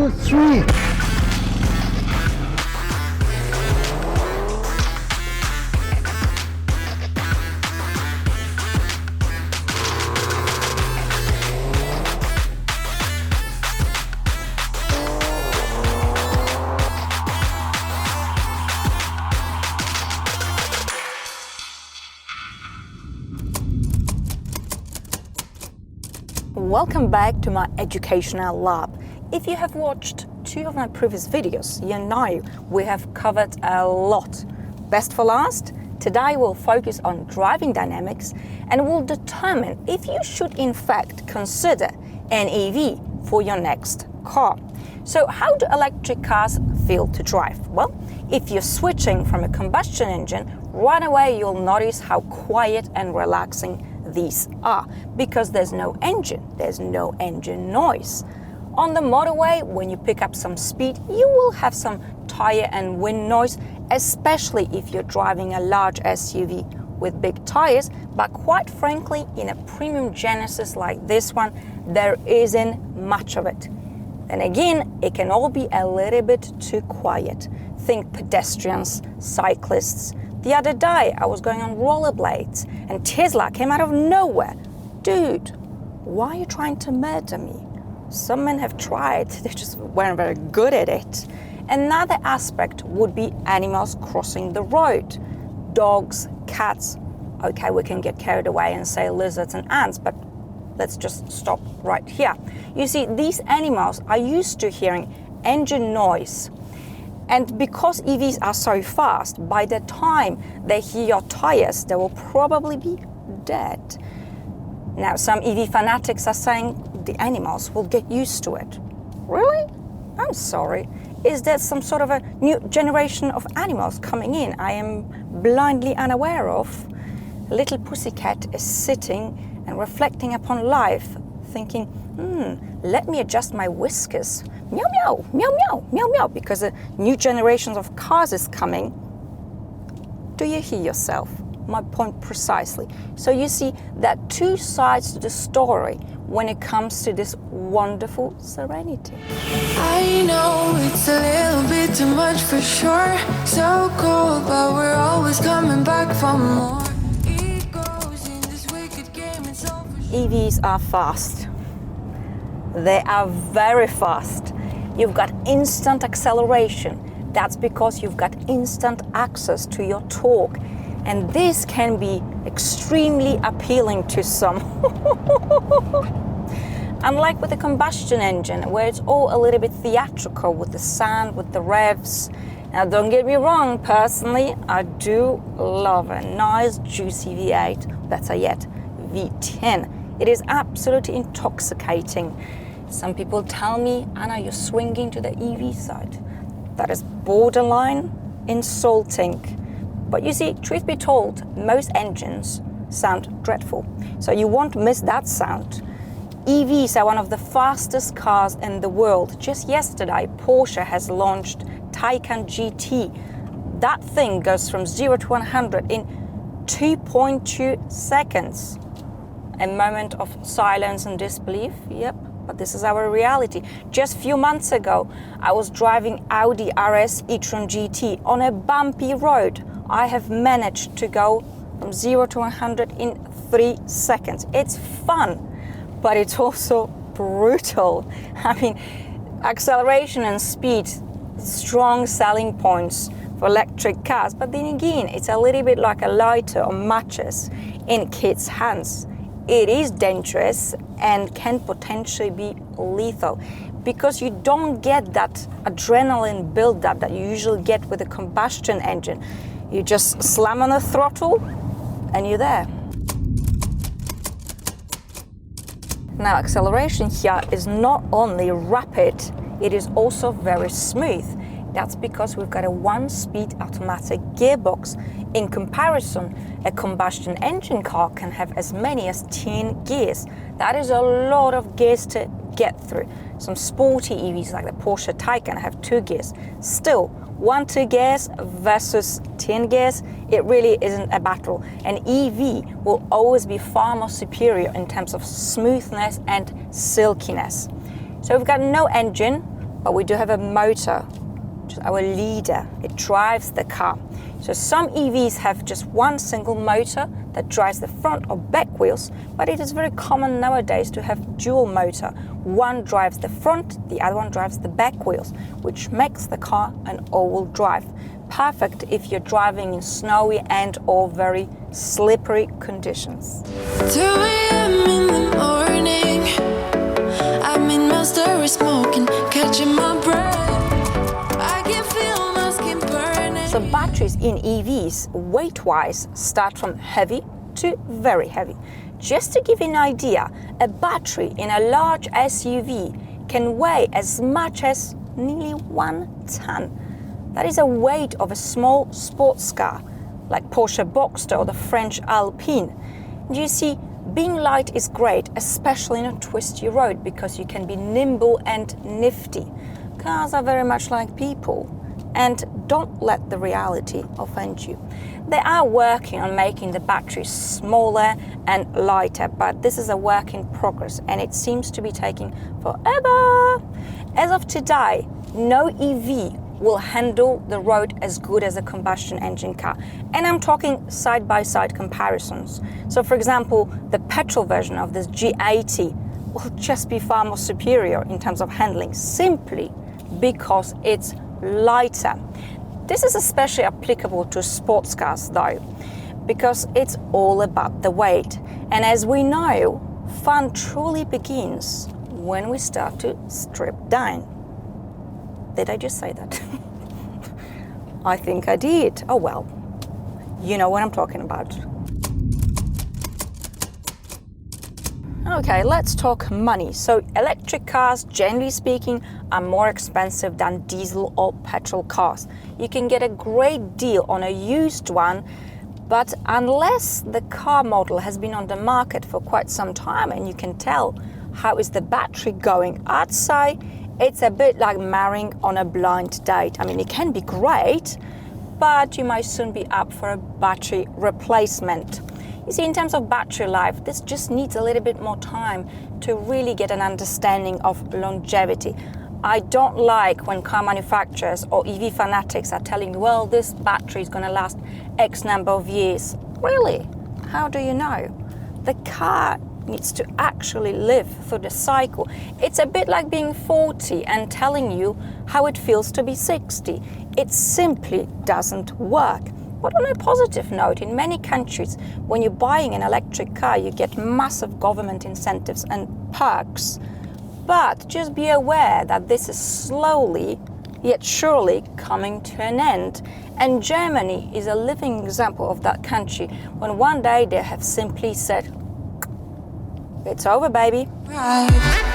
2, 3. Welcome back to my educational lab. If you have watched 2 of my previous videos, you know we have covered a lot. Best for last, today we'll focus on driving dynamics and we'll determine if you should in fact consider an EV for your next car. So how do electric cars feel to drive? Well, if you're switching from a combustion engine, right away you'll notice how quiet and relaxing these are, because there's no engine noise. On the motorway, when you pick up some speed, you will have some tire and wind noise, especially if you're driving a large SUV with big tires. But quite frankly, in a premium Genesis like this one, there isn't much of it. And again, it can all be a little bit too quiet. Think pedestrians, cyclists. The other day, I was going on rollerblades and Tesla came out of nowhere. Dude, why are you trying to murder me? Some men have tried, they just weren't very good at it. Another aspect would be animals crossing the road. Dogs, cats. Okay, we can get carried away and say lizards and ants, but let's just stop right here. You see, these animals are used to hearing engine noise. And because EVs are so fast, by the time they hear your tires, they will probably be dead. Now, some EV fanatics are saying the animals will get used to it. Really? I'm sorry. Is there some sort of a new generation of animals coming in I am blindly unaware of? A little pussycat is sitting and reflecting upon life, thinking, let me adjust my whiskers. Meow, meow, meow, meow, meow, meow, because a new generation of cars is coming. Do you hear yourself? My point precisely. So you see, there are 2 sides to the story when it comes to this wonderful serenity. I know it's a little bit too much for sure. So cold, but we're always coming back for more. It goes in this wicked game, it's all for sure. EVs are fast. They are very fast. You've got instant acceleration. That's because you've got instant access to your torque. And this can be extremely appealing to some. Unlike with a combustion engine, where it's all a little bit theatrical with the sound, with the revs. Now, don't get me wrong, personally, I do love a nice, juicy V8, better yet, V10. It is absolutely intoxicating. Some people tell me, Anna, you're swinging to the EV side. That is borderline insulting. But you see, truth be told, most engines sound dreadful. So you won't miss that sound. EVs are one of the fastest cars in the world. Just yesterday, Porsche has launched Taycan GT. That thing goes from 0 to 100 in 2.2 seconds. A moment of silence and disbelief, yep. But this is our reality. Just a few months ago, I was driving Audi RS e-tron GT on a bumpy road. I have managed to go from 0 to 100 in 3 seconds. It's fun, but it's also brutal. I mean, acceleration and speed, strong selling points for electric cars. But then again, it's a little bit like a lighter or matches in kids' hands. It is dangerous and can potentially be lethal because you don't get that adrenaline buildup that you usually get with a combustion engine. You just slam on the throttle and you're there. Now, acceleration here is not only rapid, it is also very smooth. That's because we've got a 1-speed automatic gearbox. In comparison, a combustion engine car can have as many as 10 gears. That is a lot of gears to get through. Some sporty EVs like the Porsche Taycan have 2 gears. Still, 1-2 gears versus 10 gears, it really isn't a battle. An EV will always be far more superior in terms of smoothness and silkiness. So we've got no engine, but we do have a motor, which is our leader. It drives the car. So some EVs have just one single motor that drives the front or back wheels, but it is very common nowadays to have dual motor. One drives the front, the other one drives the back wheels, which makes the car an all-wheel drive. Perfect if you're driving in snowy and or very slippery conditions. 2 a.m. in the morning, I'm in my story smoking, catching my breath. I can feel my skin burning. So batteries in EVs, weight-wise, start from heavy to very heavy. Just to give you an idea, a battery in a large SUV can weigh as much as nearly 1 ton. That is a weight of a small sports car, like Porsche Boxster or the French Alpine. And you see, being light is great, especially in a twisty road, because you can be nimble and nifty. Cars are very much like people, and don't let the reality offend you. They are working on making the batteries smaller and lighter, but this is a work in progress, and it seems to be taking forever. As of today, no EV will handle the road as good as a combustion engine car. And I'm talking side-by-side comparisons. So for example, the petrol version of this G80 will just be far more superior in terms of handling, simply because it's lighter. This is especially applicable to sports cars though, because it's all about the weight. And as we know, fun truly begins when we start to strip down. Did I just say that? I think I did. Oh well, you know what I'm talking about. Okay, let's talk money. So electric cars, generally speaking, are more expensive than diesel or petrol cars. You can get a great deal on a used one, but unless the car model has been on the market for quite some time and you can tell how is the battery going, I'd say it's a bit like marrying on a blind date. I mean, it can be great, but you might soon be up for a battery replacement. You see, in terms of battery life, this just needs a little bit more time to really get an understanding of longevity. I don't like when car manufacturers or EV fanatics are telling you, well, this battery is going to last X number of years. Really? How do you know? The car needs to actually live through the cycle. It's a bit like being 40 and telling you how it feels to be 60. It simply doesn't work. But on a positive note, in many countries, when you're buying an electric car, you get massive government incentives and perks. But just be aware that this is slowly, yet surely, coming to an end. And Germany is a living example of that country, when one day they have simply said, it's over, baby. Right.